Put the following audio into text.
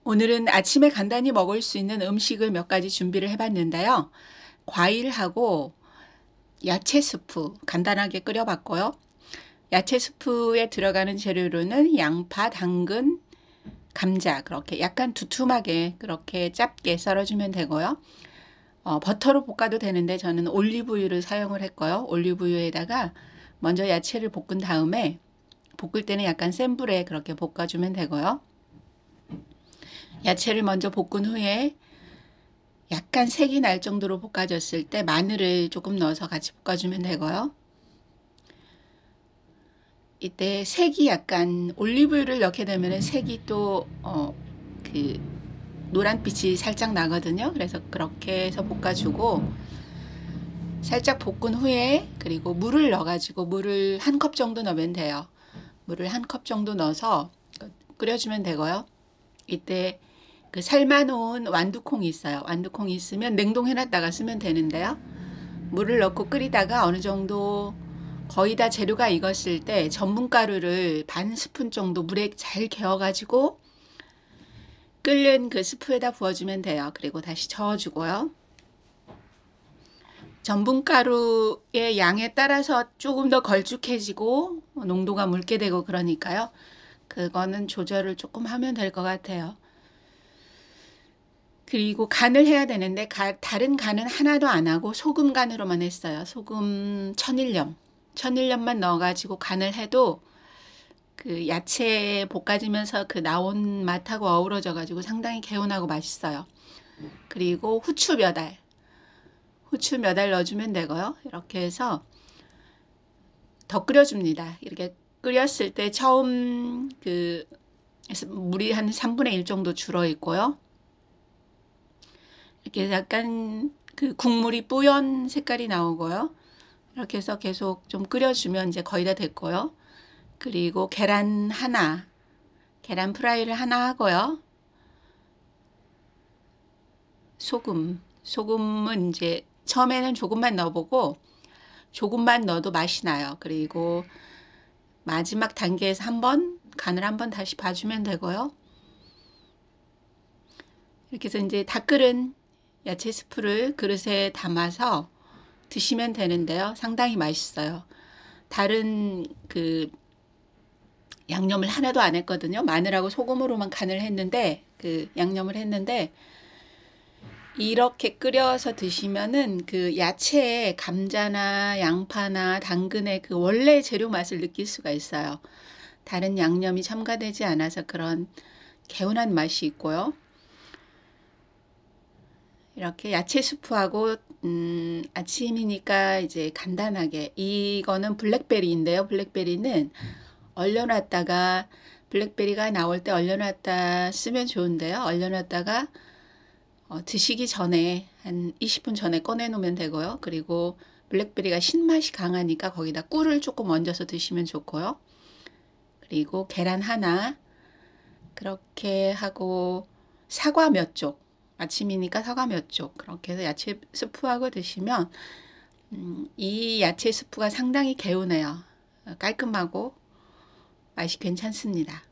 오늘은 아침에 간단히 먹을 수 있는 음식을 몇 가지 준비를 해봤는데요. 과일하고 야채 스프 간단하게 끓여봤고요. 야채 스프에 들어가는 재료로는 양파, 당근, 감자 그렇게 약간 두툼하게 그렇게 짧게 썰어주면 되고요. 버터로 볶아도 되는데 저는 올리브유를 사용을 했고요. 올리브유에다가 먼저 야채를 볶은 다음에 볶을 때는 약간 센 불에 그렇게 볶아주면 되고요. 야채를 먼저 볶은 후에 약간 색이 날 정도로 볶아졌을 때 마늘을 조금 넣어서 같이 볶아주면 되고요. 이때 색이 약간 올리브유를 넣게 되면 색이 또 그 노란빛이 살짝 나거든요. 그래서 그렇게 해서 볶아주고 살짝 볶은 후에 그리고 물을 넣어가지고 물을 한 컵 정도 넣으면 돼요. 물을 한 컵 정도 넣어서 끓여주면 되고요. 이때 그 삶아놓은 완두콩이 있어요. 완두콩이 있으면 냉동해놨다가 쓰면 되는데요. 물을 넣고 끓이다가 어느 정도 거의 다 재료가 익었을 때 전분가루를 반 스푼 정도 물에 잘 개어가지고 끓는 그 스프에다 부어주면 돼요. 그리고 다시 저어주고요. 전분가루의 양에 따라서 조금 더 걸쭉해지고 농도가 묽게 되고 그러니까요. 그거는 조절을 조금 하면 될 것 같아요. 그리고 간을 해야 되는데 다른 간은 하나도 안 하고 소금 간으로만 했어요. 소금 천일염만 넣어가지고 간을 해도 그 야채 볶아지면서 그 나온 맛하고 어우러져 가지고 상당히 개운하고 맛있어요. 그리고 후추 몇 알 넣어주면 되고요. 이렇게 해서 더 끓여줍니다. 이렇게 끓였을 때 처음 그 물이 한 3분의 1 정도 줄어 있고요. 이렇게 약간 그 국물이 뿌연 색깔이 나오고요. 이렇게 해서 계속 좀 끓여주면 이제 거의 다 됐고요. 그리고 계란 프라이를 하나 하고요. 소금은 이제 처음에는 조금만 넣어보고 조금만 넣어도 맛이 나요. 그리고 마지막 단계에서 간을 한번 다시 봐주면 되고요. 이렇게 해서 이제 다 끓은 야채 스프를 그릇에 담아서 드시면 되는데요. 상당히 맛있어요. 다른 그 양념을 하나도 안 했거든요. 마늘하고 소금으로만 간을 했는데 그 양념을 했는데 이렇게 끓여서 드시면은 그 야채의 감자나 양파나 당근의 그 원래 재료 맛을 느낄 수가 있어요. 다른 양념이 첨가되지 않아서 그런 개운한 맛이 있고요. 이렇게 야채 수프하고 아침이니까 이제 간단하게 이거는 블랙베리인데요. 블랙베리는 얼려놨다가 블랙베리가 나올 때 얼려놨다 쓰면 좋은데요. 얼려놨다가 드시기 전에 한 20분 전에 꺼내 놓으면 되고요. 그리고 블랙베리가 신맛이 강하니까 거기다 꿀을 조금 얹어서 드시면 좋고요. 그리고 계란 하나 그렇게 하고 사과 몇 쪽, 아침이니까 사과 몇 쪽 그렇게 해서 야채 스프하고 드시면 이 야채 스프가 상당히 개운해요. 깔끔하고 맛이 괜찮습니다.